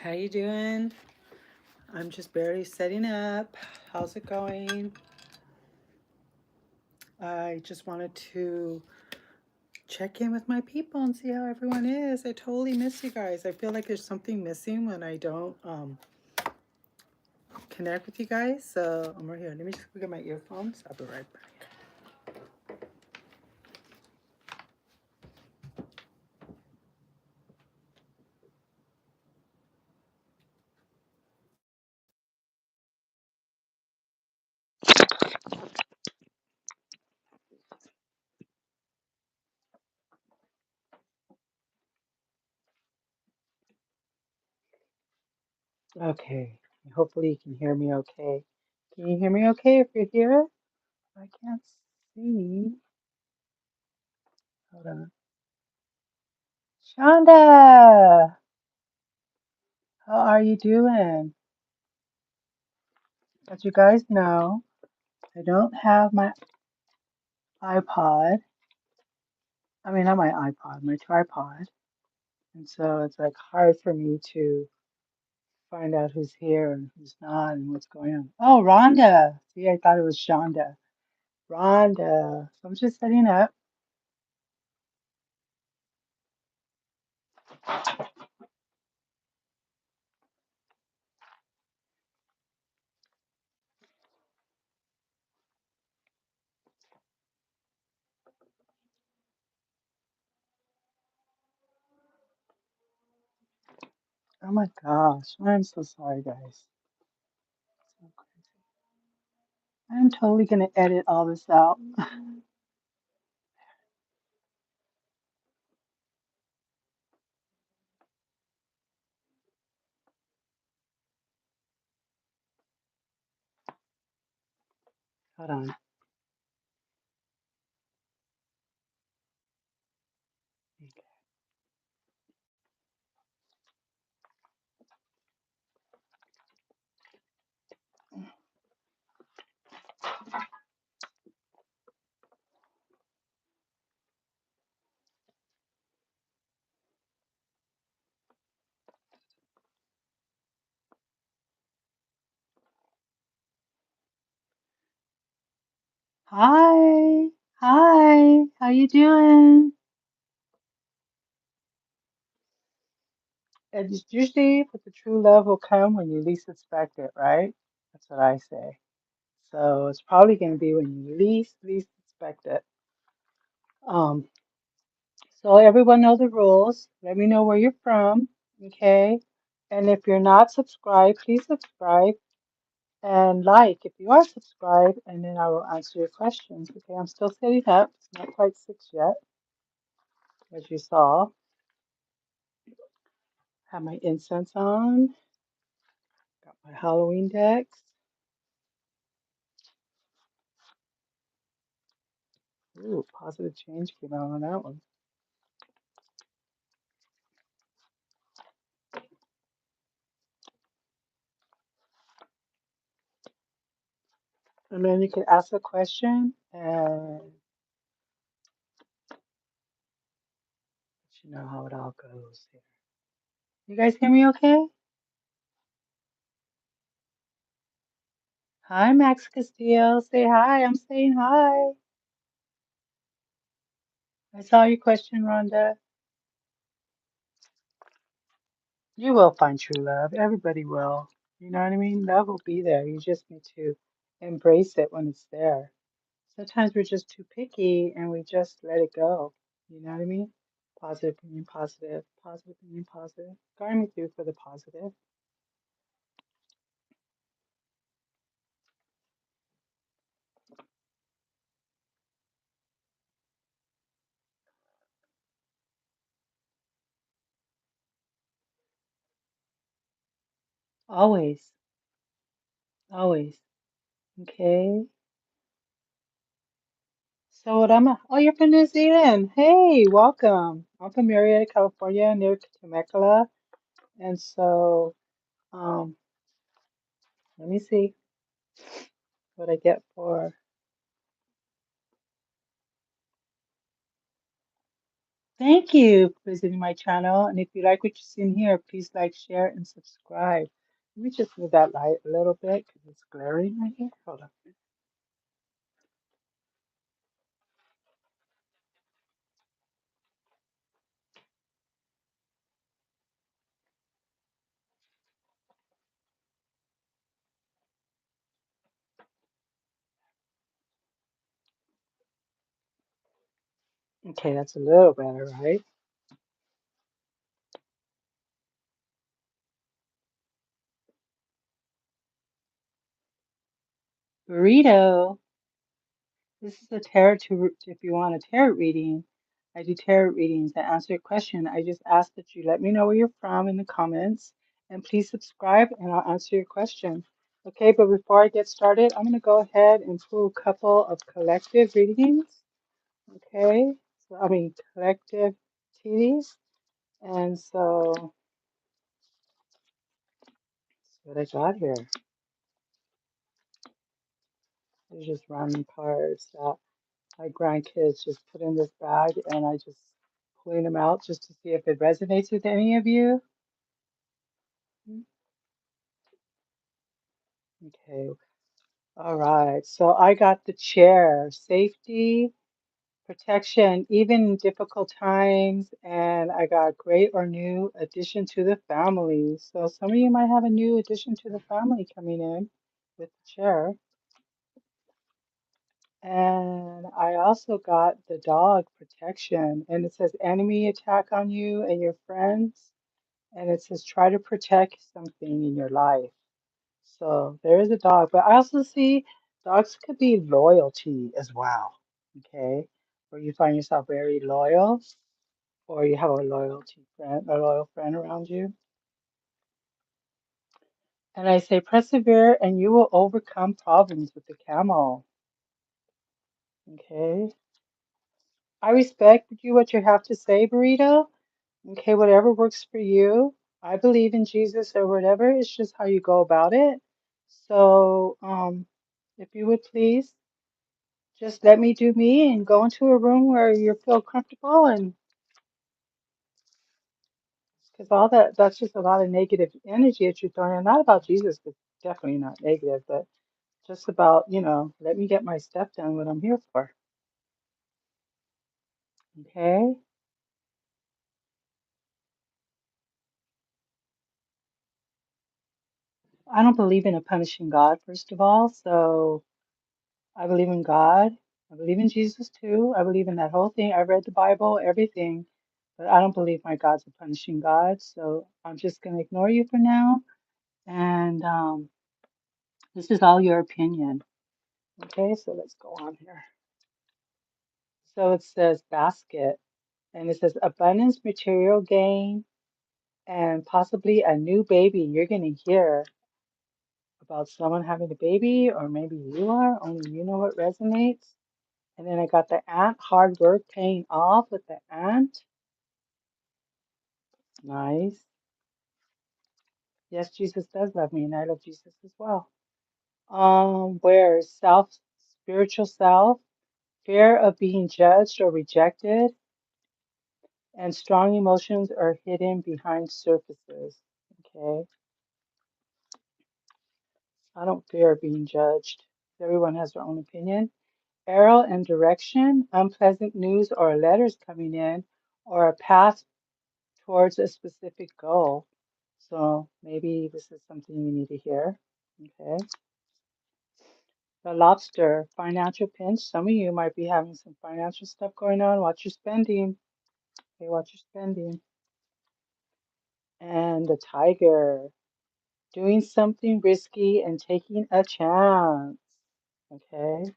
How you doing? I'm just barely setting up. How's it going? I just wanted to check in with my people and see how everyone is. I totally miss you guys. I feel like there's something missing when I don't connect with you guys. So I'm right here. Let me just look at my earphones. I'll be right back. Okay. Hopefully you can hear me okay. Can you hear me okay if you're here? I can't see. Hold on. Shonda, how are you doing? As you guys know, I don't have my iPod. I mean, not my iPod, my tripod. And so it's like hard for me to find out who's here and who's not and what's going on. Oh, Rhonda. See, I thought it was Shonda. Rhonda. So I'm just setting up. Oh my gosh. I'm so sorry, guys. So crazy. I'm totally going to edit all this out. Hold on. Hi. Hi. How you doing? And it's usually but the true love will come when you least expect it, right? That's what I say. So it's probably going to be when you least expect it. Um, so everyone know the rules. Let me know where you're from, okay? And if you're not subscribed, please subscribe and like if you are subscribed, and then I will answer your questions. Okay, I'm still setting up. It's not quite 6 yet, as you saw. Have my incense on. Got my Halloween decks. Ooh, positive change came out on that one. And then you can ask a question and you know how it all goes here. You guys hear me okay? Hi, Max Castillo. Say hi. I'm saying hi. I saw your question, Rhonda. You will find true love. Everybody will. You know what I mean? Love will be there. You just need to embrace it when it's there. Sometimes we're just too picky and we just let it go. You know what I mean? Positive opinion, positive. Positive opinion, positive. Guide me through for the positive. Always. Always. Okay. So what oh, you're from New Zealand. Hey, welcome. I'm from Marietta, California, near Temecula. And so, um, let me see what I get for Thank you for visiting my channel. And if you like what you see in here, please like, share, and subscribe. Let me just move that light a little bit because it's glaring right here. Hold on. Okay, that's a little better, right? Burrito. This is a tarot if you want a tarot reading. I do tarot readings. I answer your question. I just ask that you let me know where you're from in the comments and please subscribe and I'll answer your question. Okay, but before I get started, I'm going to go ahead and pull a couple of collective readings. Okay, so I mean collective TVs. And so that's what I got here. There's just random cards that my grandkids just put in this bag and I just pulling them out just to see if it resonates with any of you. Okay, all right. So I got the chair, safety, protection, even in difficult times, and I got great or new addition to the family. So some of you might have a new addition to the family coming in with the chair. And I also got the dog protection, and it says enemy attack on you and your friends. And it says try to protect something in your life. So there is a dog, but I also see dogs could be loyalty as well. Okay, where you find yourself very loyal, or you have a loyal friend around you. And I say persevere, and you will overcome problems with the camel. Okay, I respect you what you have to say, Burrito. Okay, whatever works for you. I believe in Jesus or whatever. It's just how you go about it. So, if you would please just let me do me and go into a room where you feel comfortable and because all that's just a lot of negative energy that you're throwing in. Not about Jesus, but definitely not negative, but just about, let me get my stuff done, what I'm here for. Okay? I don't believe in a punishing God, first of all. So I believe in God. I believe in Jesus too. I believe in that whole thing. I read the Bible, everything, but I don't believe my God's a punishing God. So I'm just going to ignore you for now. And this is all your opinion. Okay, so let's go on here. So it says basket, and it says abundance, material gain, and possibly a new baby. You're going to hear about someone having a baby, or maybe you are, only you know what resonates. And then I got the ant, hard work paying off with the ant. Nice. Yes, Jesus does love me, and I love Jesus as well. Where self, spiritual self, fear of being judged or rejected, and strong emotions are hidden behind surfaces. Okay, I don't fear being judged. Everyone has their own opinion. Arrow and direction, unpleasant news or letters coming in, or a path towards a specific goal. So maybe this is something you need to hear. Okay. The lobster, financial pinch. Some of you might be having some financial stuff going on. Watch your spending. Okay, watch your spending. And the tiger, doing something risky and taking a chance. Okay.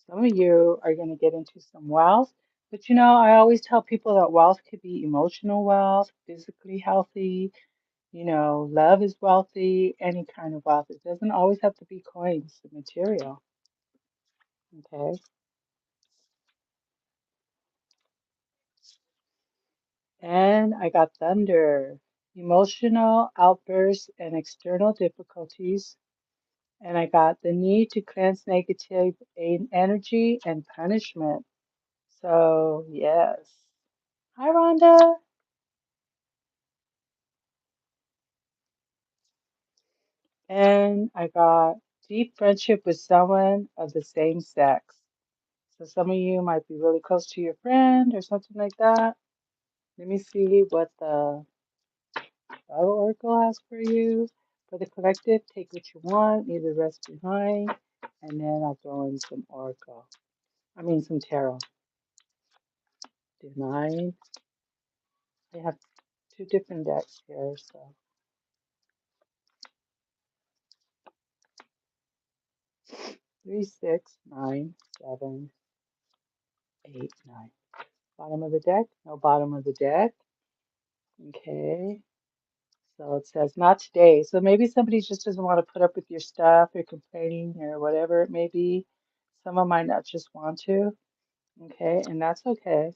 Some of you are going to get into some wealth. But I always tell people that wealth could be emotional wealth, physically healthy. Love is wealthy, any kind of wealth. It doesn't always have to be coins, the material. Okay. And I got thunder, emotional outbursts and external difficulties And I got the need to cleanse negative energy and punishment. So, yes. Hi, Rhonda. And I got deep friendship with someone of the same sex. So some of you might be really close to your friend or something like that. Let me see what the Shadow Oracle has for you. For the collective, take what you want, leave the rest behind, and then I'll throw in some Oracle. Some Tarot. Divine. I have two different decks here, so 3, 6, 9, 7, 8, 9. Bottom of the deck, no bottom of the deck. Okay. So it says not today. So maybe somebody just doesn't want to put up with your stuff or complaining or whatever it may be. Someone might not just want to. Okay, and that's okay.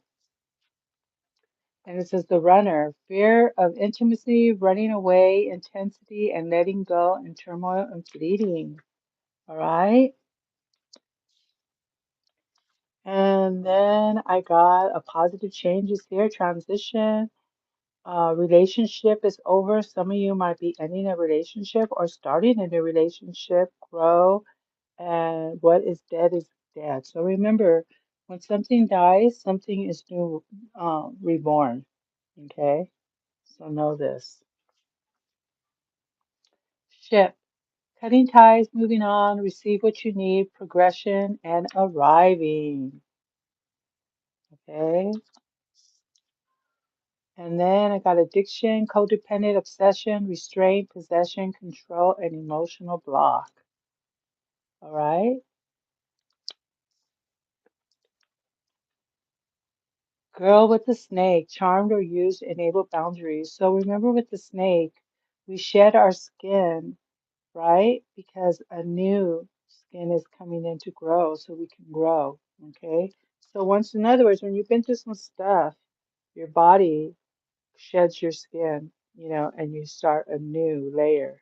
And it says the runner, fear of intimacy, running away, intensity, and letting go, and turmoil and fleeting. All right. And then I got a positive changes here, transition. Relationship is over. Some of you might be ending a relationship or starting a new relationship, grow, and what is dead is dead. So remember, when something dies, something is new, reborn. Okay? So know this. Ship, cutting ties, moving on, receive what you need, progression, and arriving. Okay? And then I got addiction, codependent, obsession, restraint, possession, control, and emotional block. All right? Girl with the snake, charmed or used, enable boundaries. So remember with the snake, we shed our skin, right? Because a new skin is coming in to grow so we can grow. Okay? So once, in other words, when you've been through some stuff, your body sheds your skin, and you start a new layer,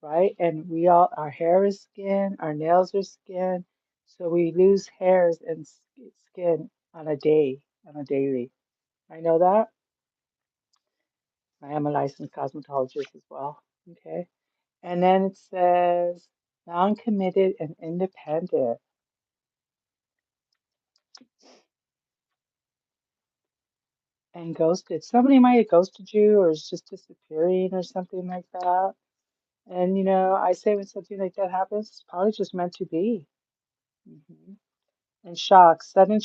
right? And our hair is skin, our nails are skin, so we lose hairs and skin on a daily. I know that. I am a licensed cosmetologist as well. Okay. And then it says non-committed and independent and ghosted. Somebody might have ghosted you or is just disappearing or something like that. And I say when something like that happens, it's probably just meant to be. hmm And shock, sudden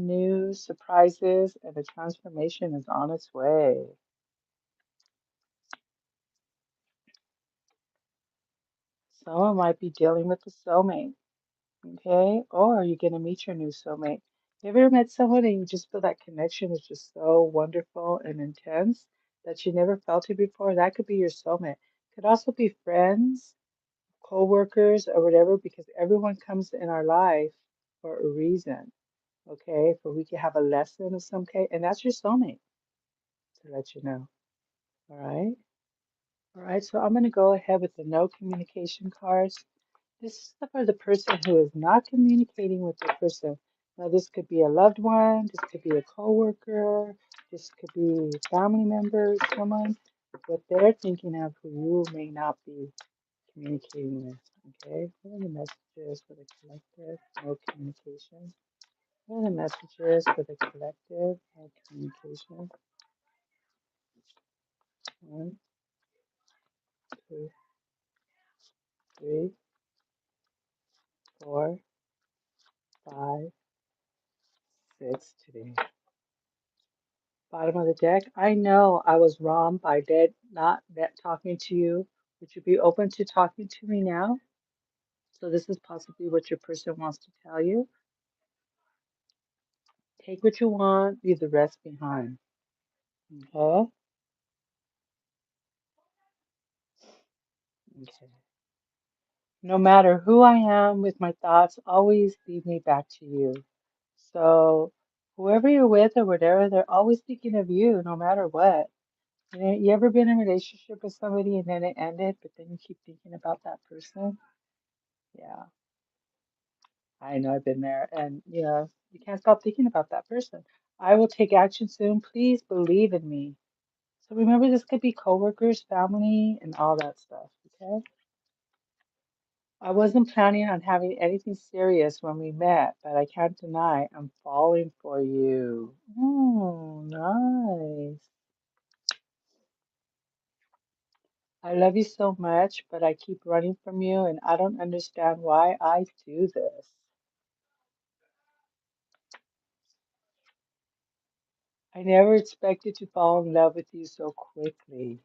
news, surprises, and the transformation is on its way. Someone might be dealing with a soulmate, okay? Or you're gonna meet your new soulmate. You ever met someone and you just feel that connection is just so wonderful and intense that you never felt it before? That could be your soulmate. Could also be friends, co-workers, or whatever, because everyone comes in our life for a reason. Okay, for we can have a lesson of some kind, and that's your soulmate to let you know. All right. All right. So I'm going to go ahead with the no communication cards. This is for the person who is not communicating with the person. Now, this could be a loved one, this could be a coworker, this could be family members, someone, what they're thinking of who you may not be communicating with. Okay. What are the messages for the collective? No communication. What are the messages for the collective? No communication. 1, 2, 3, 4, 5, 6 today. Bottom of the deck. I know I was wrong by not that talking to you. Would you be open to talking to me now? So this is possibly what your person wants to tell you. Take what you want, leave the rest behind. Okay? Okay. No matter who I am with my thoughts, always lead me back to you. So whoever you're with or whatever, they're always thinking of you no matter what. You ever been in a relationship with somebody and then it ended, but then you keep thinking about that person? Yeah, I know I've been there. And, you can't stop thinking about that person. I will take action soon. Please believe in me. So remember, this could be coworkers, family, and all that stuff. Okay. I wasn't planning on having anything serious when we met, but I can't deny I'm falling for you. Oh, nice. I love you so much, but I keep running from you, and I don't understand why I do this. I never expected to fall in love with you so quickly.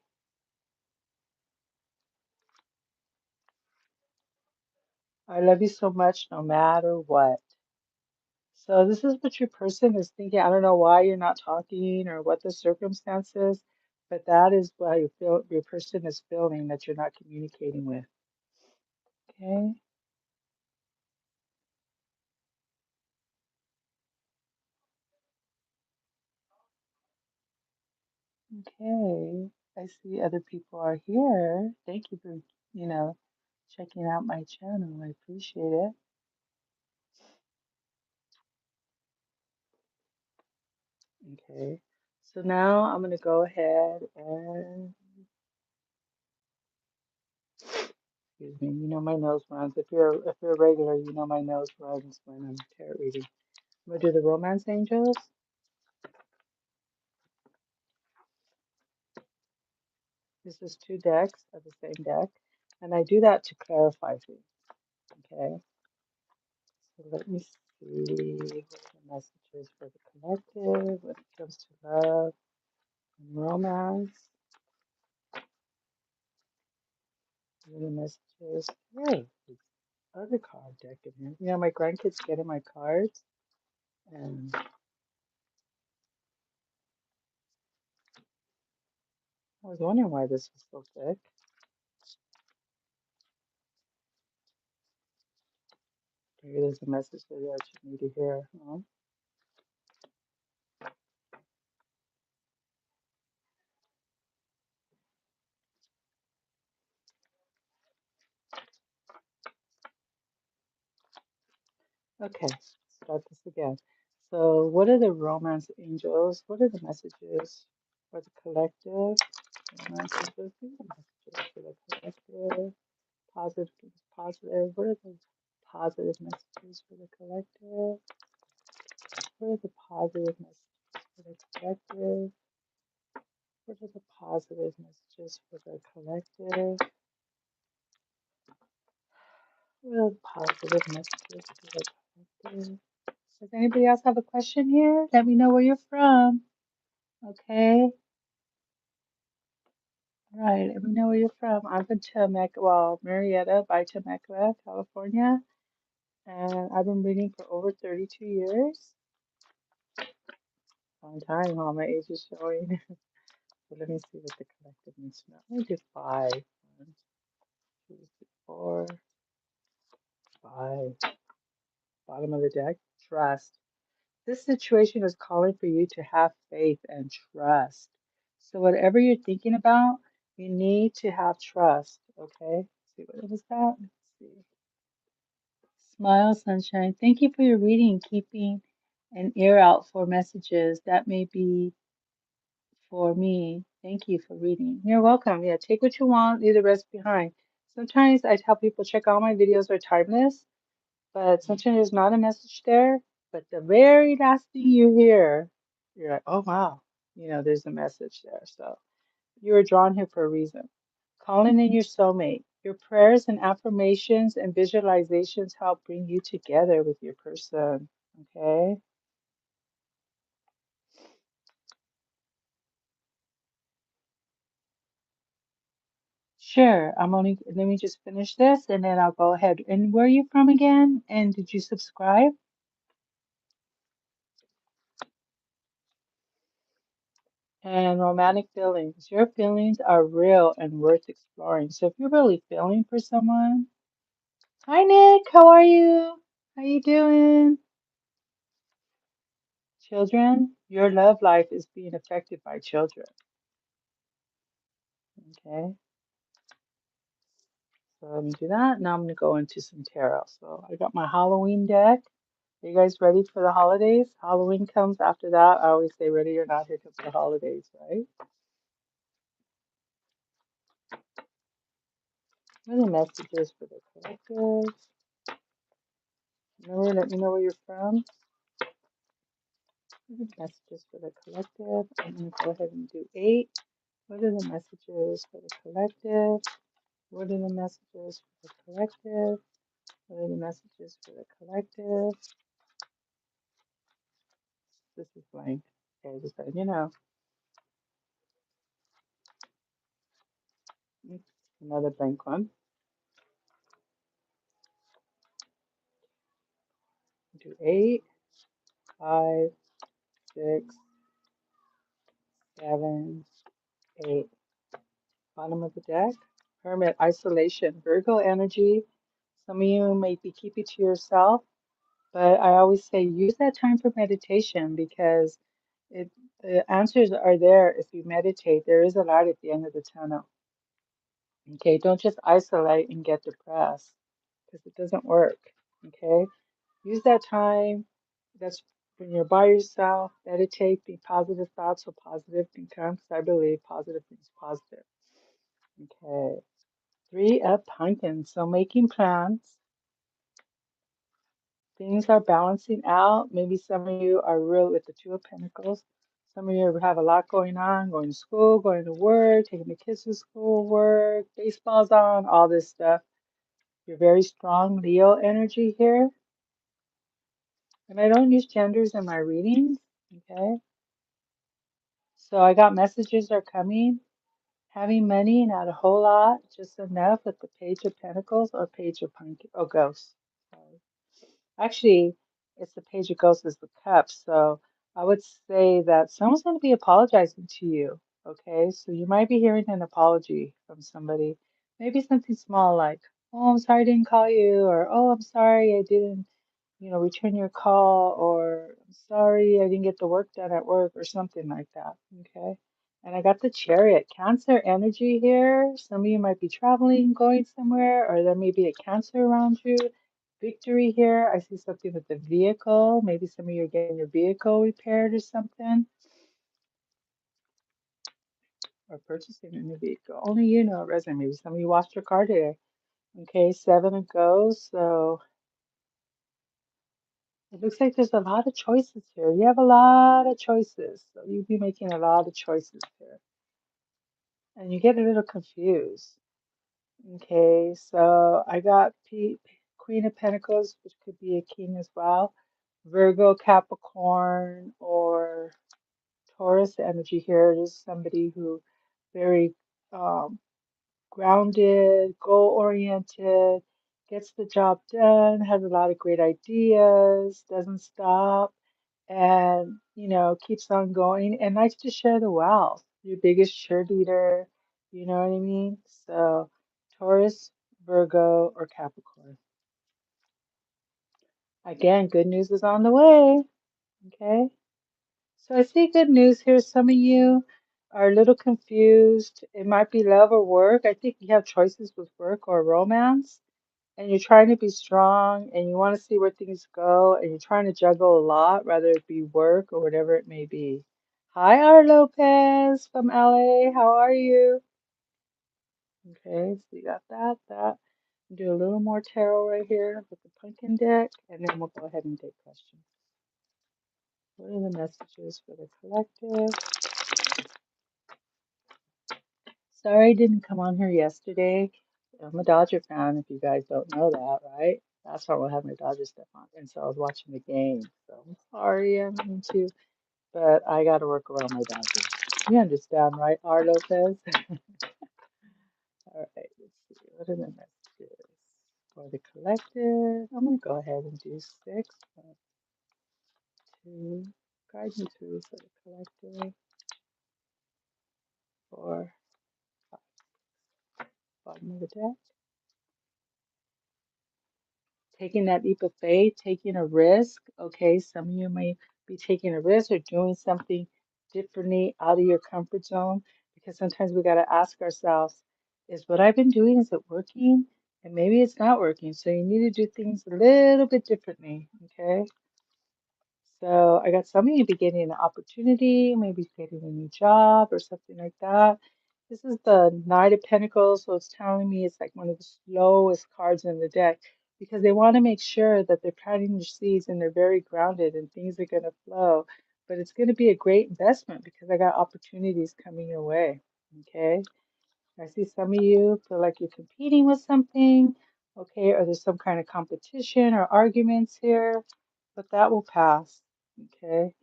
I love you so much no matter what. So this is what your person is thinking. I don't know why you're not talking or what the circumstances, but that is why your person is feeling that you're not communicating with. Okay. Okay. I see other people are here. Thank you for, you know, checking out my channel. I appreciate it. Okay. So now I'm gonna go ahead and excuse me. You know my nose runs. If you're a regular, you know my nose runs when I'm tarot reading. I'm gonna do the romance angels. This is two decks of the same deck, and I do that to clarify things. Okay. So let me see what are the messages for the collective when it comes to love and romance. What are the messages? Hey, this other card deck in here. You know, my grandkids get in my cards, and I was wondering why this was so thick. Maybe there's a message that you need to hear. Huh? Okay, start this again. So, what are the romance angels? What are the messages for the collective? Romance angels, what are the messages for the collective? Positive, positive. What are the positive messages for the collective? What are the positive messages for the collective? What are the positive messages for the collective? What are the positive messages for the collective? Does anybody else have a question here? Let me know where you're from. Okay. All right. Let me know where you're from. I'm from Temecula, well, Marietta by Temecula, California. And I've been reading for over 32 years. Long time, huh? My age is showing. So let me see what the collective needs to know. Let me do five. One, two, three, four, five. Bottom of the deck. Trust. This situation is calling for you to have faith and trust. So whatever you're thinking about, you need to have trust. Okay. Let's see, what was that? Let's see. Smile, sunshine. Thank you for your reading, keeping an ear out for messages that may be for me. Thank you for reading. You're welcome. Yeah, take what you want, leave the rest behind. Sometimes I tell people check all my videos are timeless, but sometimes there's not a message there. But the very last thing you hear, you're like, oh wow, there's a message there. So you were drawn here for a reason. Calling in your soulmate. Your prayers and affirmations and visualizations help bring you together with your person. Okay. Sure. Let me just finish this and then I'll go ahead. And where are you from again? And did you subscribe? And romantic feelings. Your feelings are real and worth exploring. So if you're really feeling for someone, hi Nick, how are you? How you doing? Children, your love life is being affected by children. Okay. So let me do that. Now I'm going to go into some tarot. So I got my Halloween deck. Are you guys ready for the holidays? Halloween comes after that. I always say ready or not, here comes the holidays, right? What are the messages for the collective? Remember, let me know where you're from. What are the messages for the collective? I'm going to go ahead and do 8. What are the messages for the collective? What are the messages for the collective? What are the messages for the collective? This is blank. Okay, just letting you know. Another blank one. Do 8, 5, 6, 7, 8. Bottom of the deck. Hermit, isolation, Virgo energy. Some of you may be keeping to yourself, but I always say use that time for meditation because it the answers are there if you meditate. There is a light at the end of the tunnel. Okay, don't just isolate and get depressed because it doesn't work. Okay, use that time. That's when you're by yourself, meditate, think positive thoughts so positive can come because I believe positive things positive. Okay. 3 of pumpkins. So making plans. Things are balancing out. Maybe some of you are real with the 2 of pentacles. Some of you have a lot going on, going to school, going to work, taking the kids to school, work, baseball's on, all this stuff. You're very strong Leo energy here. And I don't use genders in my readings. Okay. So I got messages are coming. Having money, not a whole lot, just enough with the Page of Pentacles or Page of Pumpkin, oh, Ghosts. Sorry. Actually, it's the Page of Ghosts is the Cups. So I would say that someone's going to be apologizing to you. Okay, so you might be hearing an apology from somebody. Maybe something small like, oh, I'm sorry I didn't call you, or oh, I'm sorry I didn't, return your call, or I'm sorry I didn't get the work done at work, or something like that. Okay. And I got the Chariot, Cancer energy here. Some of you might be traveling, going somewhere, or there may be a Cancer around you. Victory here. I see something with the vehicle. Maybe some of you are getting your vehicle repaired or something, or purchasing a new vehicle. Only you know, resume. Maybe some of you washed your car today. Okay, 7 of Ghosts. So it looks like there's a lot of choices here. You have a lot of choices. So you'll be making a lot of choices here. And you get a little confused. Okay, so I got Queen of Pentacles, which could be a king as well. Virgo, Capricorn, or Taurus energy here. There's somebody who very grounded, goal-oriented, gets the job done, has a lot of great ideas, doesn't stop, and keeps on going and likes to share the wealth. Your biggest cheerleader, you know what I mean? So Taurus, Virgo, or Capricorn. Again, good news is on the way. Okay. So I see good news here. Some of you are a little confused. It might be love or work. I think you have choices with work or romance, and you're trying to be strong and you want to see where things go, and you're trying to juggle a lot, whether it be work or whatever it may be. Hi, R. Lopez from LA. How are you? Okay, so you got that. Do a little more tarot right here with the pumpkin deck, and then we'll go ahead and take questions. What are the messages for the collective? Sorry I didn't come on here yesterday. I'm a Dodger fan, if you guys don't know that, right? That's why we'll have my Dodger stuff on. And so I was watching the game. So I'm sorry I'm into, but I got to work around my Dodgers. You understand, right, R. Lopez? All right, let's see. What are the messages for the collective? I'm going to go ahead and do 6. 1, 2, guide me through for the collective. 4, 5, bottom of the deck. Taking that leap of faith, taking a risk. Okay, some of you may be taking a risk or doing something differently out of your comfort zone because sometimes we got to ask ourselves, is what I've been doing, is it working? And maybe it's not working, so you need to do things a little bit differently, okay? So I got some of you be getting an opportunity, maybe getting a new job or something like that. This is the Knight of Pentacles, so it's telling me it's like one of the slowest cards in the deck because they want to make sure that they're planting their seeds and they're very grounded and things are going to flow. But it's going to be a great investment because I got opportunities coming your way. Okay. I see some of you feel like you're competing with something, okay, or there's some kind of competition or arguments here, but that will pass, okay?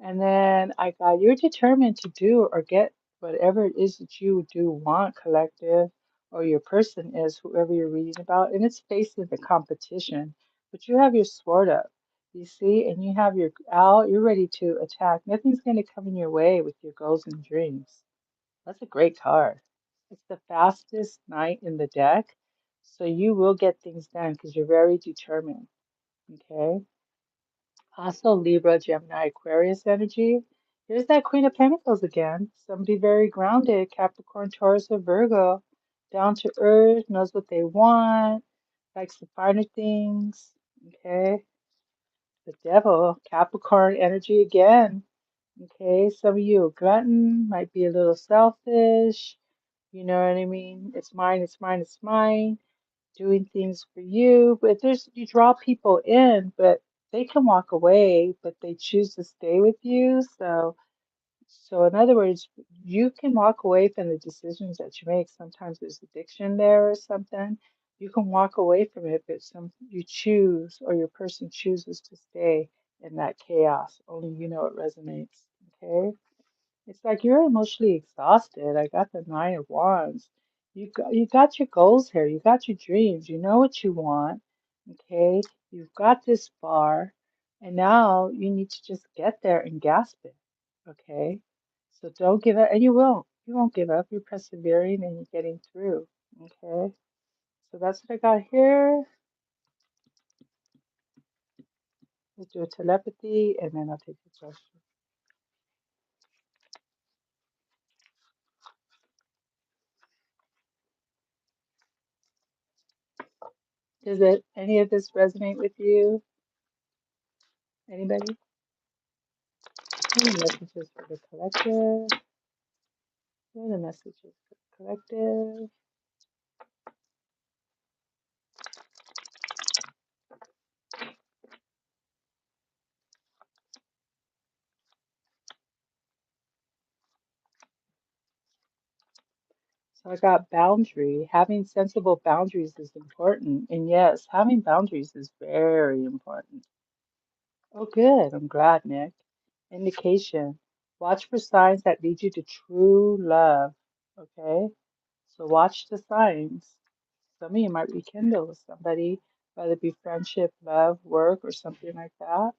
And then I got you're determined to do or get whatever it is that you do want, collective, or your person is, whoever you're reading about, and it's facing the competition, but you have your sword up, you see, and you have your out, you're ready to attack. Nothing's going to come in your way with your goals and dreams. That's a great card. It's the fastest knight in the deck. So you will get things done because you're very determined. Okay. Also, Libra, Gemini, Aquarius energy. Here's that Queen of Pentacles again. Somebody very grounded, Capricorn, Taurus, or Virgo. Down to earth, knows what they want, likes the finer things. Okay. The Devil, Capricorn energy again. Okay. Some of you are glutton, might be a little selfish. You know what I mean? It's mine, it's mine, it's mine. Doing things for you. But there's you draw people in, but they can walk away, but they choose to stay with you. So in other words, you can walk away from the decisions that you make. Sometimes there's addiction there or something. You can walk away from it, but some you choose or your person chooses to stay in that chaos. Only you know it resonates. Okay. It's like you're emotionally exhausted. I got the Nine of Wands. You got your goals here. You got your dreams. You know what you want. Okay? You've got this far, and now you need to just get there and grasp it. Okay? So don't give up, and you won't. You won't give up. You're persevering and you're getting through. Okay? So that's what I got here. Let's do a telepathy, and then I'll take the question. Does it any of this resonate with you? Anybody? Any messages for the collective? What are the messages for the collective? So I got boundary. Having sensible boundaries is important. And yes, having boundaries is very important. Oh, good. I'm glad, Nick. Indication. Watch for signs that lead you to true love. Okay? So watch the signs. Some of you might rekindle with somebody, whether it be friendship, love, work, or something like that.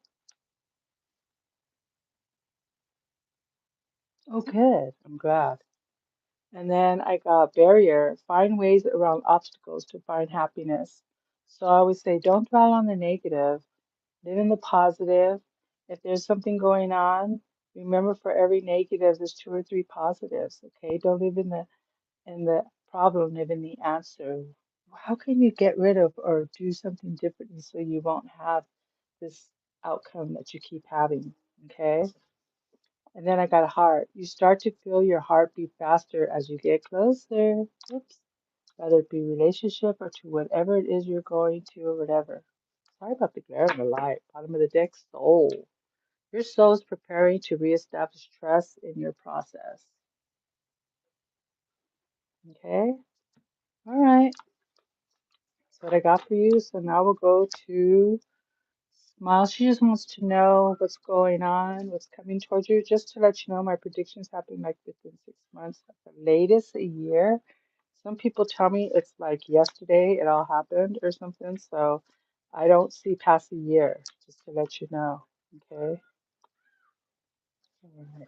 Oh, good. I'm glad. And then I got barrier, find ways around obstacles to find happiness. So I always say, don't dwell on the negative, live in the positive. If there's something going on, remember for every negative, there's two or three positives. Okay, don't live in the problem, live in the answer. How can you get rid of or do something differently so you won't have this outcome that you keep having? Okay. And then I got a heart. You start to feel your heart beat faster as you get closer. Oops. Whether it be relationship or to whatever it is you're going to or whatever. Sorry about the glare of the light. Bottom of the deck, soul. Your soul is preparing to reestablish trust in your process. Okay? All right. That's what I got for you. So now we'll go to Smile. She just wants to know what's going on, what's coming towards you. Just to let you know, my predictions happen like within 6 months, at the latest a year. Some people tell me it's like yesterday it all happened or something, so I don't see past a year, just to let you know. Okay. All right.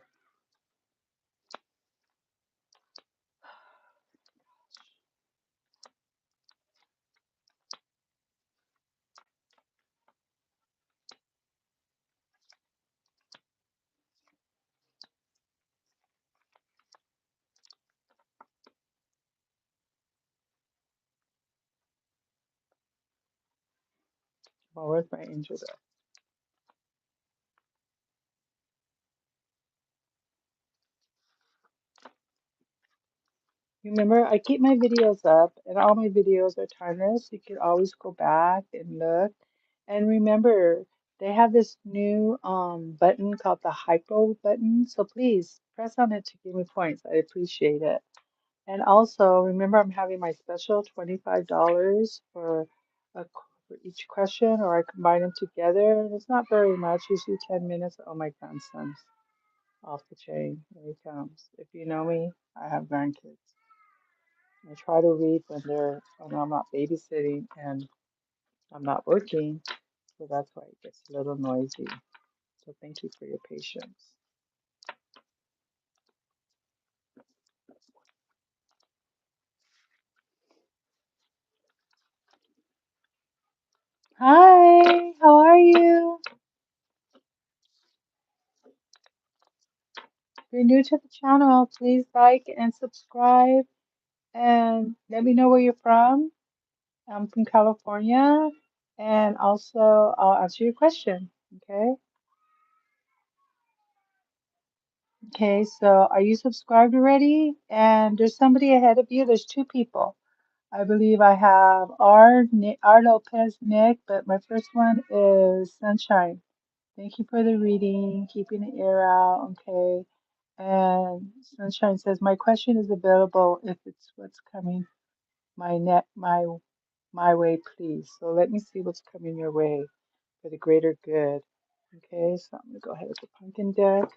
Well, where's my angel deck? Remember, I keep my videos up, and all my videos are timeless. You can always go back and look. And remember, they have this new button called the hypo button. So please press on it to give me points. I appreciate it. And also, remember, I'm having my special $25 for each question, or I combine them together. And it's not very much, usually 10 minutes. Oh, my grandson's off the chain. Here he comes. If you know me, I have grandkids. I try to read when I'm not babysitting and I'm not working, so that's why it gets a little noisy. So thank you for your patience. Hi, how are you? If you're new to the channel, please like and subscribe and let me know where you're from. I'm from California, and also I'll answer your question. Okay? Okay, so are you subscribed already? And there's somebody ahead of you. There's two people. I believe I have R. Lopez Nick, but my first one is Sunshine. Thank you for the reading, keeping the ear out, okay? And Sunshine says, my question is available if it's what's coming my way, please. So let me see what's coming your way for the greater good. Okay, so I'm gonna go ahead with the pumpkin deck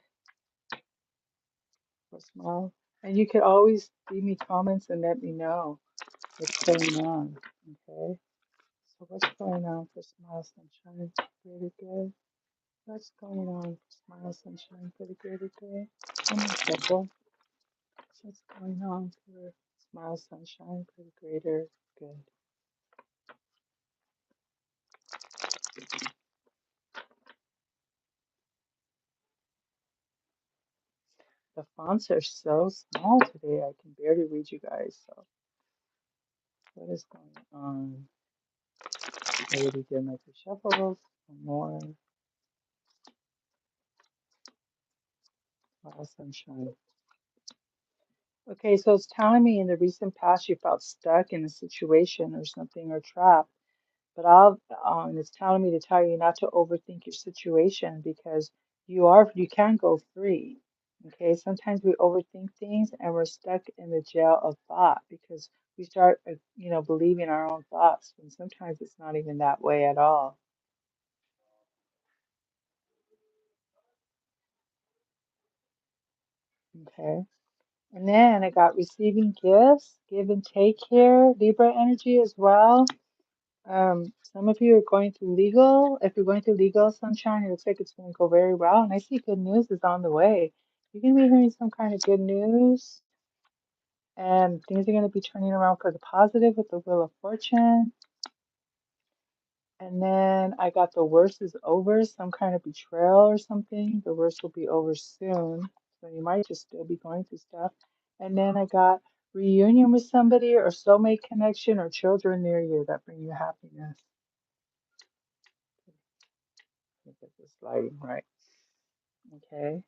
for small. And you can always leave me comments and let me know what's going on. Okay. So what's going on for Smile Sunshine? Really good. What's going on for Smile Sunshine for the greater good? Oh my God. What's going on for Smile Sunshine for the greater good? The fonts are so small today, I can barely read you guys. So what is going on? I already did my two shuffles. One more. Smile Sunshine. Okay, so it's telling me in the recent past you felt stuck in a situation or something or trapped. But it's telling me to tell you not to overthink your situation because you can go free. Okay, sometimes we overthink things and we're stuck in the jail of thought because we start, believing our own thoughts, and sometimes it's not even that way at all. Okay, and then I got receiving gifts, give and take here, Libra energy as well. Some of you are going through legal. If you're going through legal, Sunshine, it looks like it's going to go very well. And I see good news is on the way. You're going to be hearing some kind of good news, and things are going to be turning around for the positive with the Wheel of Fortune. And then I got the worst is over, some kind of betrayal or something. The worst will be over soon. So you might just still be going through stuff. And then I got reunion with somebody or soulmate connection or children near you that bring you happiness. I get this lighting right. Okay.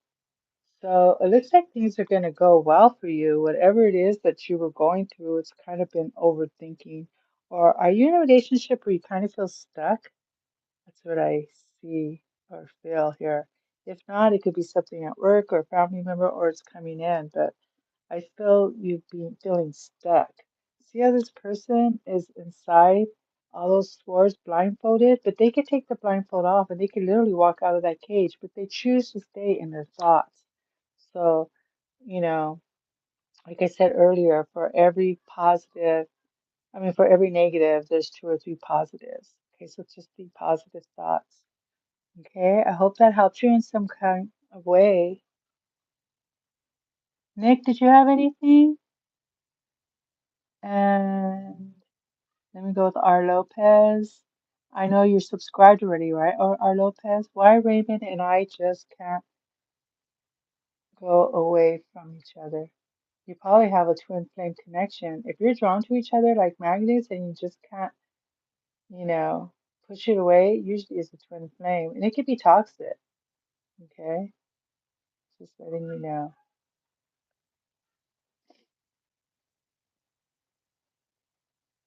So it looks like things are going to go well for you. Whatever it is that you were going through, it's kind of been overthinking. Or are you in a relationship where you kind of feel stuck? That's what I see or feel here. If not, it could be something at work or a family member or it's coming in. But I feel you being feeling stuck. See how this person is inside all those swords blindfolded, but they could take the blindfold off and they could literally walk out of that cage, but they choose to stay in their thoughts. So, you know, like I said earlier, for every negative, there's two or three positives. Okay, so just be positive thoughts. Okay, I hope that helped you in some kind of way. Nick, did you have anything? And let me go with R. Lopez. I know you're subscribed already, right? Or R. Lopez. Why Raymond and I just can't go away from each other? You probably have a twin flame connection. If you're drawn to each other like magnets and you just can't, you know, Push it away usually is a twin flame, and it could be toxic. Okay, just letting you know.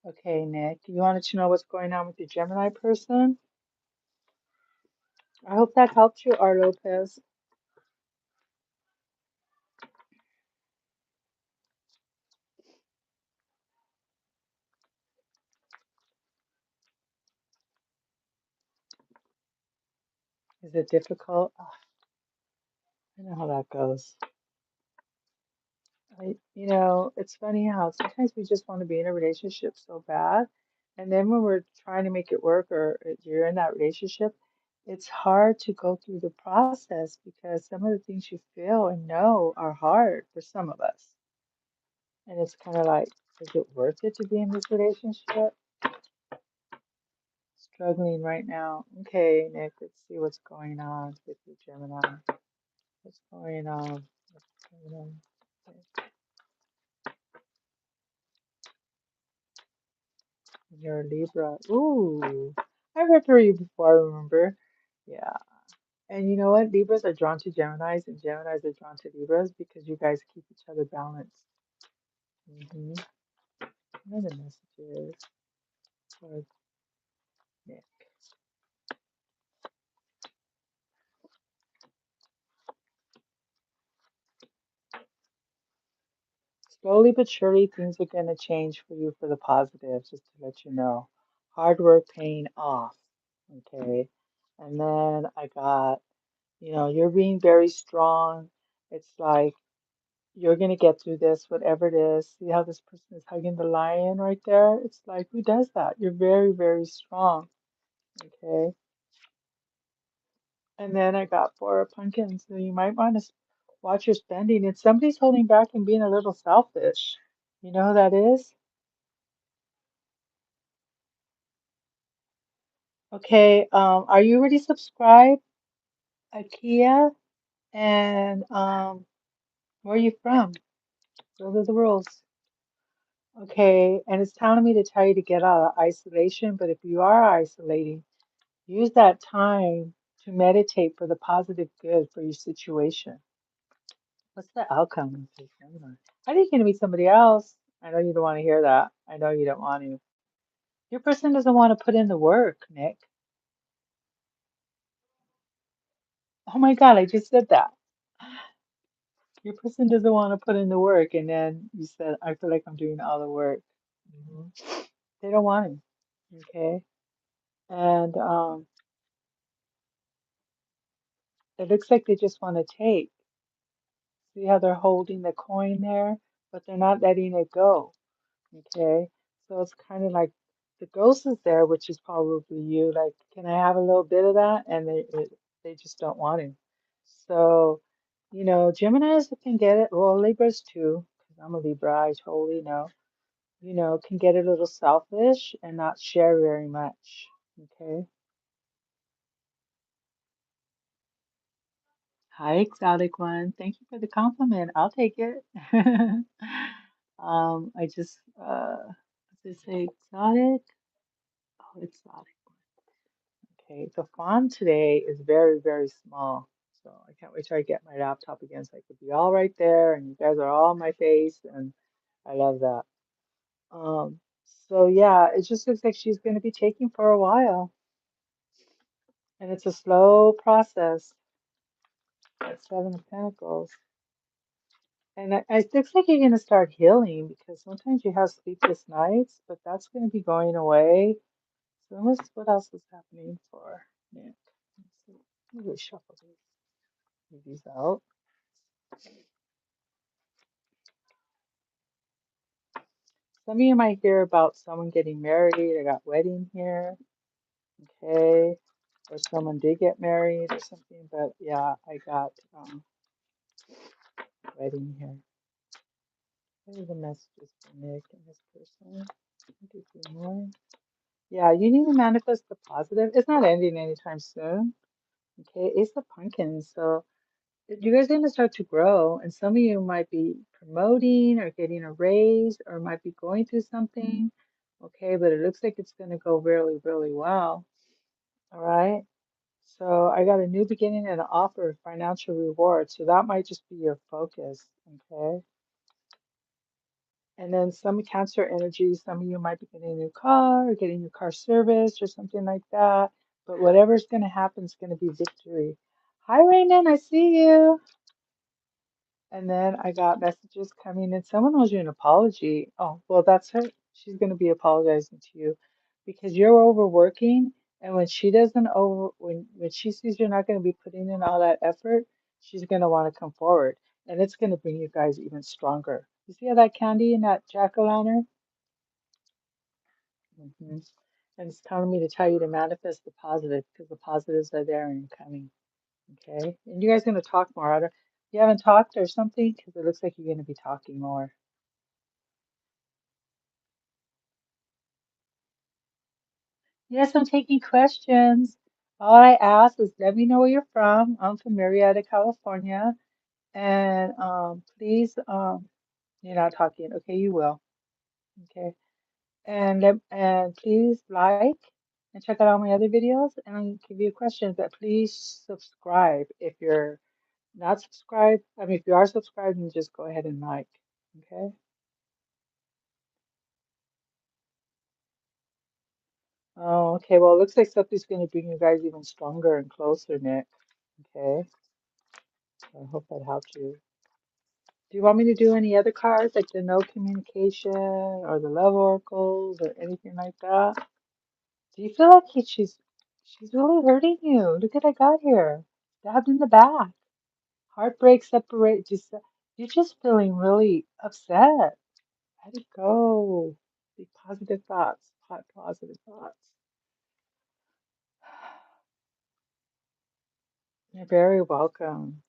Okay, Nick, you wanted to know what's going on with your Gemini person? I hope that helped you, R. Lopez. Is it difficult? Ah, I know how that goes. It's funny how sometimes we just want to be in a relationship so bad, and then when we're trying to make it work or you're in that relationship, it's hard to go through the process because some of the things you feel and know are hard for some of us. And it's kind of like, is it worth it to be in this relationship? Struggling right now. Okay, Nick, let's see what's going on with your Gemini. What's going on? What's going on? Okay, you're a Libra. Ooh, I've read for you before, I remember. Yeah. And you know what? Libras are drawn to Geminis, and Geminis are drawn to Libras because you guys keep each other balanced. Mm-hmm. What are the messages for Nick? Slowly but surely, things are going to change for you for the positive, just to let you know. Hard work paying off. Okay. And then I got, you're being very strong. It's like you're going to get through this, whatever it is. See how this person is hugging the lion right there? It's like, who does that? You're very, very strong. Okay. And then I got four of pumpkins. So you might want to watch your spending. And somebody's holding back and being a little selfish. You know who that is? Okay, are you already subscribed, IKEA? And where are you from? Those are the rules. Okay, and it's telling me to tell you to get out of isolation, but if you are isolating, use that time to meditate for the positive good for your situation. What's the outcome of this? I think you're gonna meet somebody else. I know you don't want to hear that. I know you don't want to. Your person doesn't want to put in the work, Nick. Oh my God, I just said that. Your person doesn't want to put in the work, and then you said, I feel like I'm doing all the work. Hmm. They don't want to. Okay. And it looks like they just want to take. See how they're holding the coin there, but they're not letting it go. Okay. So it's kind of like the ghost is there, which is probably you. Like, can I have a little bit of that? And they just don't want to. So, Geminis can get it. Well, Libras too, because I'm a Libra. I totally know. Can get a little selfish and not share very much. Okay. Hi, exotic one. Thank you for the compliment. I'll take it. I just, does it say exotic? Oh, exotic. Okay. The font today is very, very small. So I can't wait till I get my laptop again so I could be all right there and you guys are all on my face and I love that. Um, so yeah, it just looks like she's going to be taking for a while. And it's a slow process. That Seven of Pentacles. And it looks like you're going to start healing because sometimes you have sleepless nights, but that's going to be going away. So what else is happening for Nick? Let's see. Let me shuffle these out. Some of you might hear about someone getting married. I got wedding here. Okay. Or someone did get married or something. But yeah, I got wedding here. What are the messages for Nick and this person? Do a few more. Yeah, you need to manifest the positive. It's not ending anytime soon. Okay, Ace of Pumpkins. So you guys are going to start to grow, and some of you might be promoting or getting a raise or might be going through something. Okay, but it looks like it's going to go really, really well. All right. So I got a new beginning and an offer of financial reward. So that might just be your focus. Okay. And then some Cancer energy, some of you might be getting a new car or getting your car serviced or something like that. But whatever's going to happen is going to be victory. Hi, Raymond. I see you. And then I got messages coming in. Someone owes you an apology. Oh, well, that's her. She's going to be apologizing to you because you're overworking. And when she doesn't when she sees you're not going to be putting in all that effort, she's going to want to come forward. And it's going to bring you guys even stronger. You see how that candy in that jack-o'-lantern? Hmm. And it's telling me to tell you to manifest the positive because the positives are there and coming. Okay. And you guys going to talk more. I don't, you haven't talked or something because it looks like you're going to be talking more. Yes, I'm taking questions. All I ask is let me know where you're from. I'm from Marietta, California. And please, you're not talking. Okay, you will. Okay. And please like and check out all my other videos. And I'll give you questions, but please subscribe if you're not subscribed. I mean, if you are subscribed, then just go ahead and like. Okay. Oh, okay. Well, it looks like something's going to bring you guys even stronger and closer, Nick. Okay. I hope that helped you. Do you want me to do any other cards, like the no communication or the love oracles or anything like that? Do you feel like she's really hurting you? Look what I got here. Stabbed in the back. Heartbreak, separate. Just you're just feeling really upset. Let it go. Be positive thoughts. Positive thoughts. You're very welcome.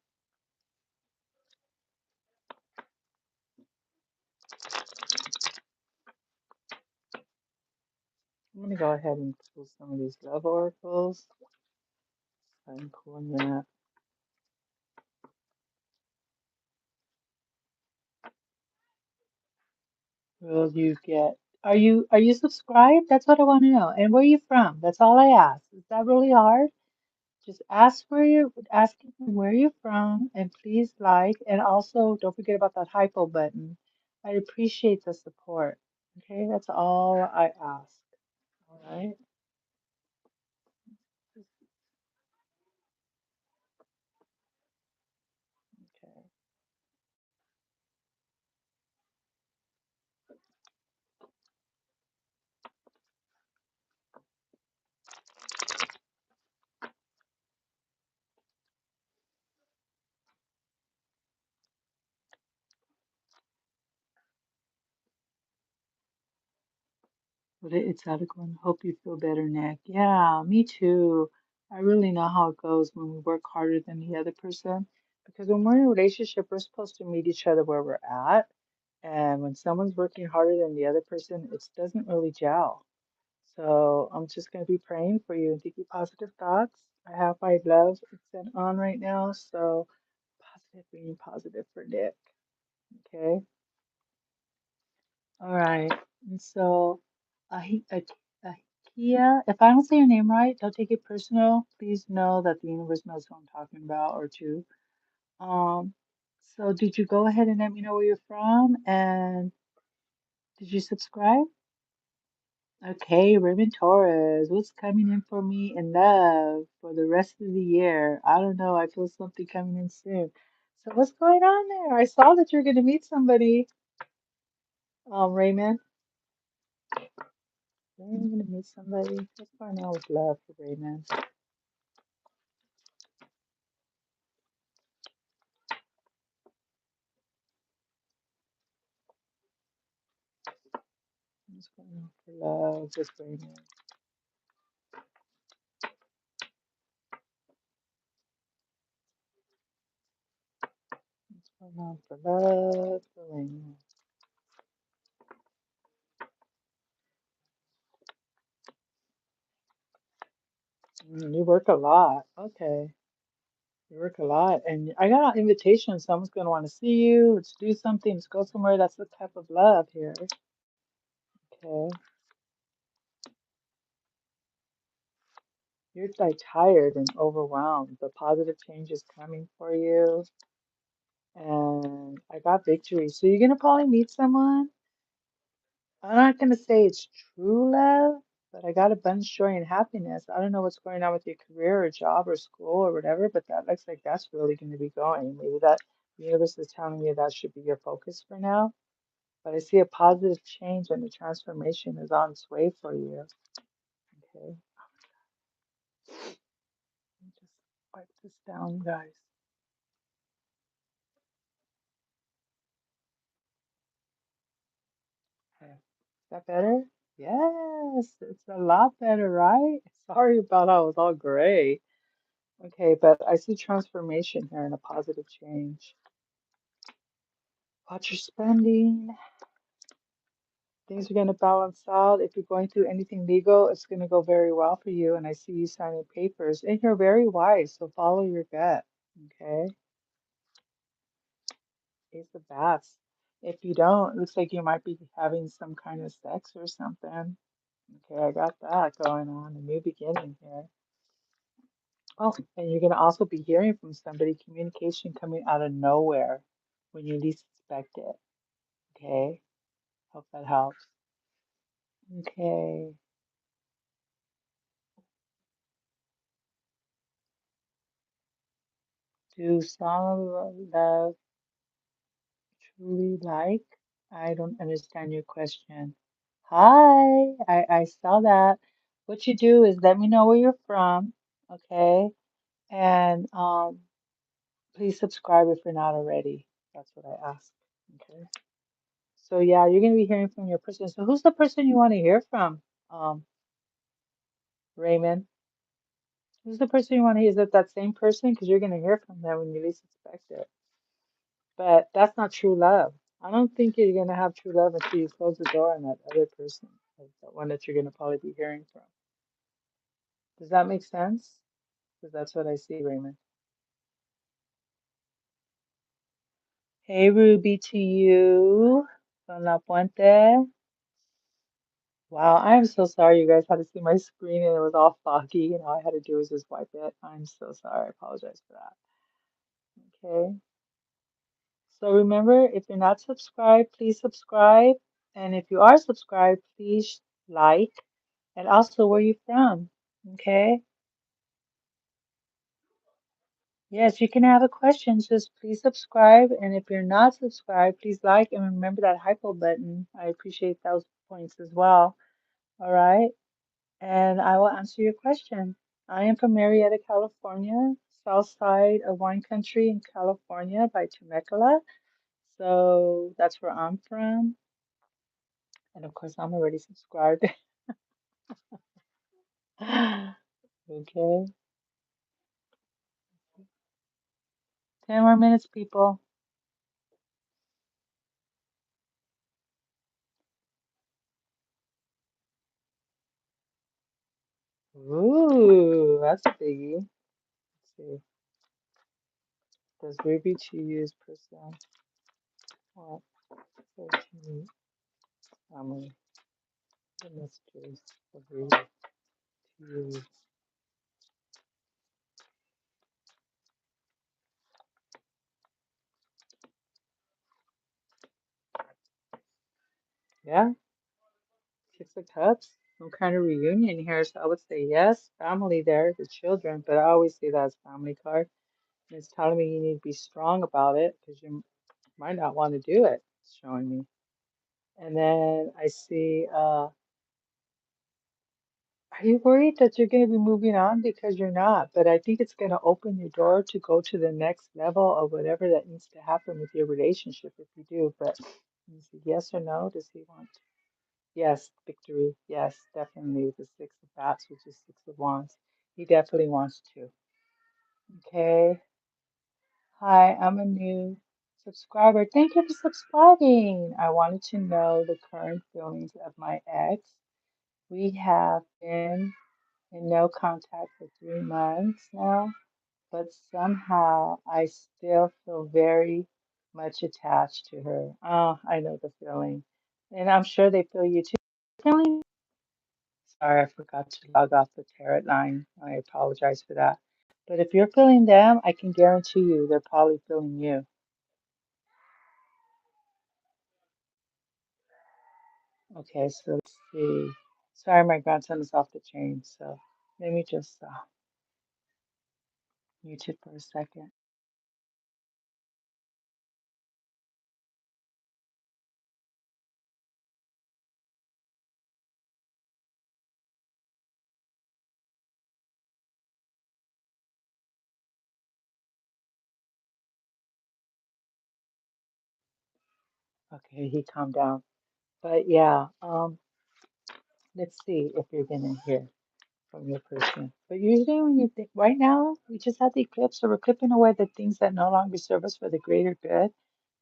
I'm gonna go ahead and pull some of these love oracles. I'm pulling that. Will you get? Are you subscribed? That's what I want to know. And where are you from? That's all I ask. Is that really hard? Just ask them where you're from, and please like, and also don't forget about that hypo button. I appreciate the support. Okay, that's all I ask. All right. Okay. But it's adequate. Hope you feel better, Nick. Yeah, me too. I really know how it goes when we work harder than the other person. Because when we're in a relationship, we're supposed to meet each other where we're at. And when someone's working harder than the other person, it doesn't really gel. So I'm just going to be praying for you and thinking positive thoughts. I have my love set on right now. So positive, being positive for Nick. Okay. All right. And so, Akia, if I don't say your name right, don't take it personal. Please know that the universe knows who I'm talking about or two. Um, so did you go ahead and let me know where you're from? And did you subscribe? Okay, Raymond Torres, what's coming in for me in love for the rest of the year? I don't know. I feel something coming in soon. So what's going on there? I saw that you're going to meet somebody, Raymond. I'm going to meet somebody. What's going on with love for Raymond? What's going on for love with Raymond? What's going on for love for Raymond? You work a lot. Okay. You work a lot. And I got an invitation. Someone's going to want to see you. Let's do something. Let's go somewhere. That's the type of love here. Okay. You're like tired and overwhelmed. The positive change is coming for you. And I got victory. So you're gonna probably meet someone. I'm not gonna say it's true love, but I got abundance, joy, and happiness. I don't know what's going on with your career or job or school or whatever, but that looks like that's really gonna be going. Maybe that the universe is telling you that should be your focus for now. But I see a positive change and the transformation is on its way for you. Okay. Let me just wipe this down, guys. Okay. Is that better? Yes, it's a lot better, right? Sorry about how it was all gray. Okay, but I see transformation here and a positive change. Watch your spending. Things are going to balance out. If you're going through anything legal, it's going to go very well for you. And I see you signing papers. And you're very wise, so follow your gut. Okay? Ace of Bats. If you don't, it looks like you might be having some kind of sex or something. Okay, I got that going on. A new beginning here. Oh, and you're going to also be hearing from somebody, communication coming out of nowhere when you least expect it. Okay? Hope that helps. Okay. Do some love truly like? I don't understand your question. Hi, I saw that. What you do is let me know where you're from, okay? And please subscribe if you're not already. That's what I ask. Okay. So yeah, you're gonna be hearing from your person. So who's the person you want to hear from? Um, Raymond. Who's the person you want to hear? Is it that same person? Because you're gonna hear from them when you least expect it. But that's not true love. I don't think you're gonna have true love until you close the door on that other person, like that one that you're gonna probably be hearing from. Does that make sense? Because that's what I see, Raymond. Hey, Ruby, to you from La Puente. Wow, I'm so sorry you guys had to see my screen and it was all foggy and all I had to do was just wipe it. I'm so sorry. I apologize for that. Okay. So remember, if you're not subscribed, please subscribe. And if you are subscribed, please like. And also, where you from? Okay. Yes, you can have a question. Just please subscribe. And if you're not subscribed, please like and remember that hypo button. I appreciate those points as well. All right. And I will answer your question. I am from Marietta, California, south side of wine country in California by Temecula. So that's where I'm from. And of course, I'm already subscribed. Okay. 10 more minutes, people. Ooh, that's a biggie. Let's see. Does Ruby choose person? What? 13 family. The mysteries of Ruby choose. Yeah, 6 of Cups. Some kind of reunion here. So I would say yes, family there, the children. But I always see that as family card. And it's telling me you need to be strong about it because you might not want to do it. It's showing me. And then I see, are you worried that you're going to be moving on? Because you're not, but I think it's going to open your door to go to the next level of whatever that needs to happen with your relationship if you do. But let me see, yes or no? Does he want? Yes, victory. Yes, definitely with the 6 of Bats, which is 6 of Wands. He definitely wants to. Okay. Hi, I'm a new subscriber. Thank you for subscribing. I wanted to know the current feelings of my ex. We have been in no contact for 3 months now, but somehow I still feel very much attached to her. Oh, I know the feeling. And I'm sure they feel you too. Feeling Sorry, I forgot to log off the tarot line. I apologize for that. But if you're feeling them, I can guarantee you they're probably feeling you. Okay, so let's see. Sorry, my grandson is off the chain, so let me just mute it for a second. Okay, he calmed down. But yeah, let's see if you're gonna hear from your person. But usually when you think right now, we just had the eclipse, so we're clipping away the things that no longer serve us for the greater good.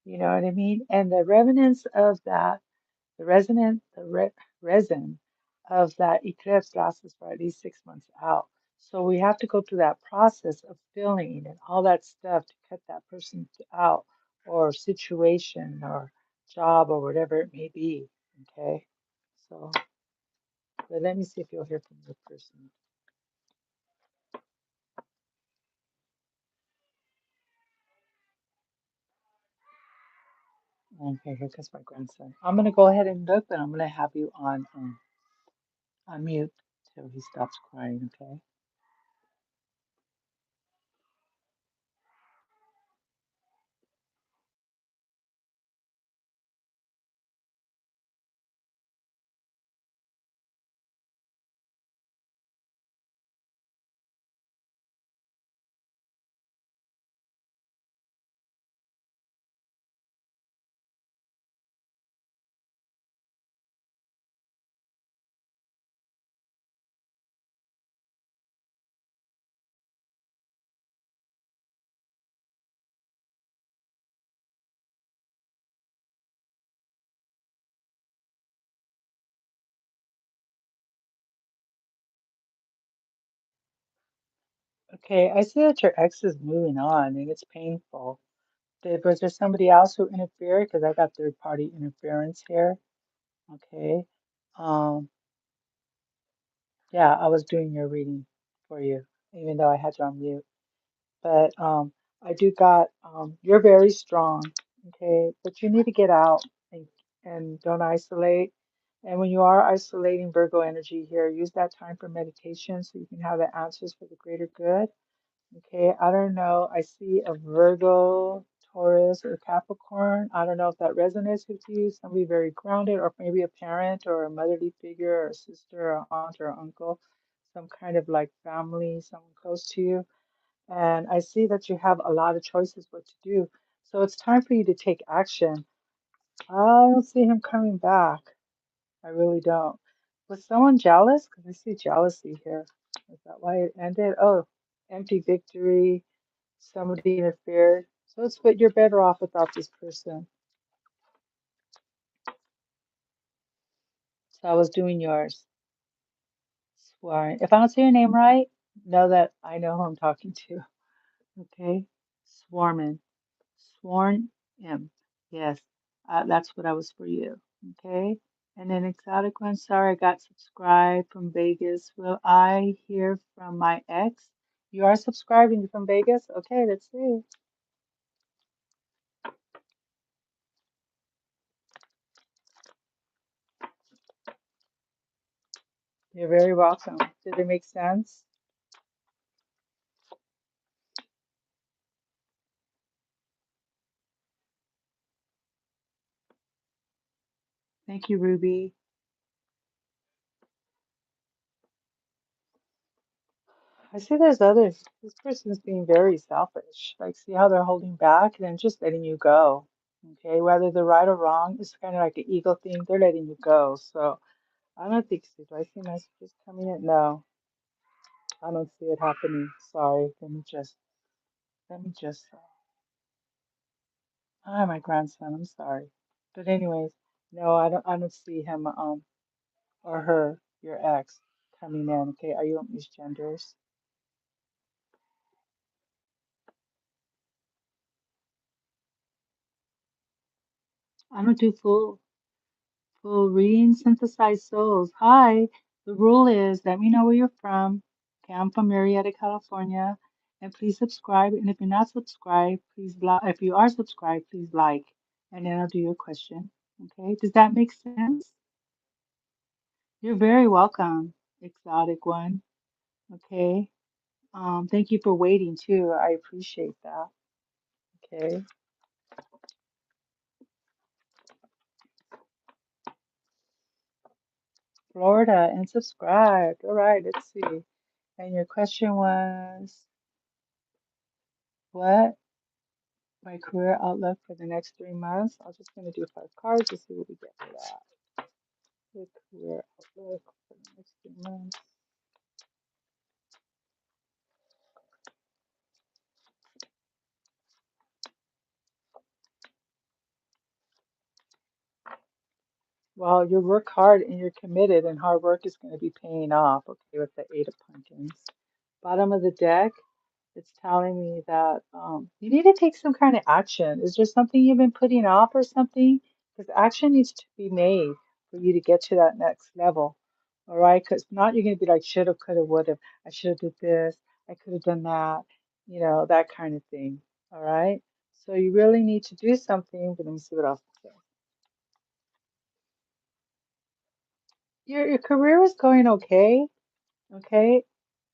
You know what I mean? And the revenants of that, the resonant, the re resin of that eclipse lasts us for at least 6 months out. So we have to go through that process of filling and all that stuff to cut that person out or situation or job or whatever it may be. Okay. So, but let me see if you'll hear from the person. Okay, here comes my grandson. I'm gonna go ahead and look, but I'm gonna have you on mute till he stops crying, okay? Okay, I see that your ex is moving on and it's painful. Was there somebody else who interfered? Because I got third party interference here. Okay. Um, yeah, I was doing your reading for you, even though I had you on mute. But I do got you're very strong, okay, but you need to get out and don't isolate. And when you are isolating Virgo energy here, use that time for meditation so you can have the answers for the greater good. Okay, I don't know. I see a Virgo, Taurus, or Capricorn. I don't know if that resonates with you. Somebody very grounded, or maybe a parent or a motherly figure, or a sister, or aunt, or uncle, some kind of like family, someone close to you. And I see that you have a lot of choices what to do. So it's time for you to take action. I don't see him coming back. I really don't. Was someone jealous? Because I see jealousy here. Is that why it ended? Oh, empty victory. Somebody interfered. So it's but you're better off without this person. So I was doing yours. Swearing. If I don't say your name right, know that I know who I'm talking to. Okay? Swarman. Sworn M. Yes, that's what I was for you. Okay. And then Exotic One, sorry, I got subscribed from Vegas. Will I hear from my ex? You are subscribing from Vegas? Okay, let's see. You're very welcome. Did it make sense? Thank you, Ruby. I see there's others. This person's being very selfish. Like, see how they're holding back and then just letting you go. Okay, whether they're right or wrong, it's kind of like an ego thing. They're letting you go. So I don't think so. Do I see messages coming in? No, I don't see it happening. Sorry. Let me just. Hi, my grandson. I'm sorry. But anyways, no, I don't see him or her, your ex, coming in. Okay, are you misgenders? I don't do full reading synthesized souls. Hi. The rule is let me know where you're from. Okay, I'm from Marietta, California. And please subscribe. And if you're not subscribed, please like. If you are subscribed, please like. And then I'll do your question. Okay, does that make sense? You're very welcome, exotic one. Okay. Thank you for waiting too. I appreciate that. Okay. Florida and subscribed. All right, let's see. And your question was what? My career outlook for the next 3 months. I'm just going to do 5 cards to see what we get for that. The career outlook for the next 3 months. Well, you work hard and you're committed, and hard work is going to be paying off. Okay, with the Eight of Pumpkins. Bottom of the deck, it's telling me that you need to take some kind of action. Is there something you've been putting off or something? Because action needs to be made for you to get to that next level. All right, because not you're going to be like, shoulda, coulda, woulda. I should have did this. I could have done that. You know, that kind of thing. All right. So you really need to do something. But let me see what else it says. Your career is going okay. Okay.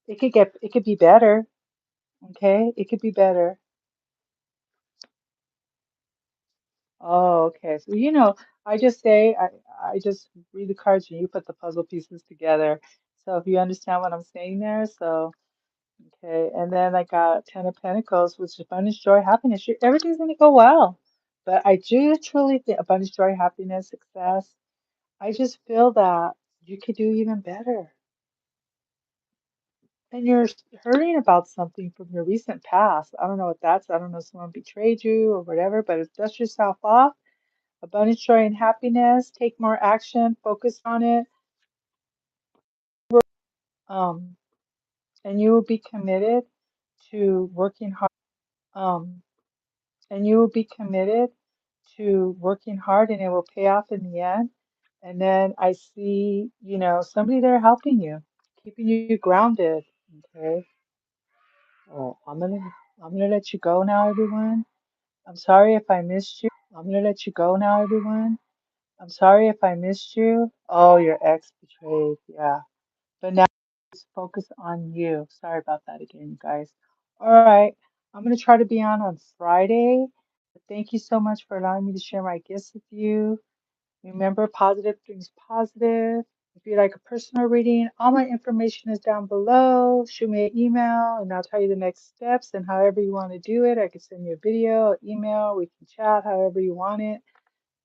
It could be better. Okay. It could be better. Oh, okay. So, I just say, I just read the cards and you put the puzzle pieces together. So if you understand what I'm saying there, so, okay. And then I got Ten of Pentacles, which is abundance, joy, happiness. Everything's going to go well. But I do truly think abundance, joy, happiness, success. I just feel that you could do even better. And you're hurting about something from your recent past. I don't know what that's. I don't know if someone betrayed you or whatever, but dust yourself off. Abundance, joy, and happiness. Take more action. Focus on it. Um, and you will be committed to working hard. Um, and you will be committed to working hard, and it will pay off in the end. And then I see, somebody there helping you, keeping you grounded. Okay. Oh, I'm gonna let you go now, everyone. I'm sorry if I missed you. I'm gonna let you go now, everyone. I'm sorry if I missed you. Oh, your ex betrayed. Yeah. But now just focus on you. Sorry about that again, you guys. All right. I'm going to try to be on Friday. Thank you so much for allowing me to share my gifts with you. Remember, positive brings positive. If you'd like a personal reading, all my information is down below. Shoot me an email and I'll tell you the next steps and however you want to do it. I can send you a video, email, we can chat however you want it.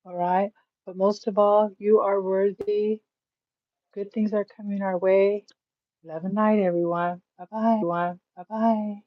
All right. But most of all, you are worthy. Good things are coming our way. Love and light, everyone. Bye bye. Bye.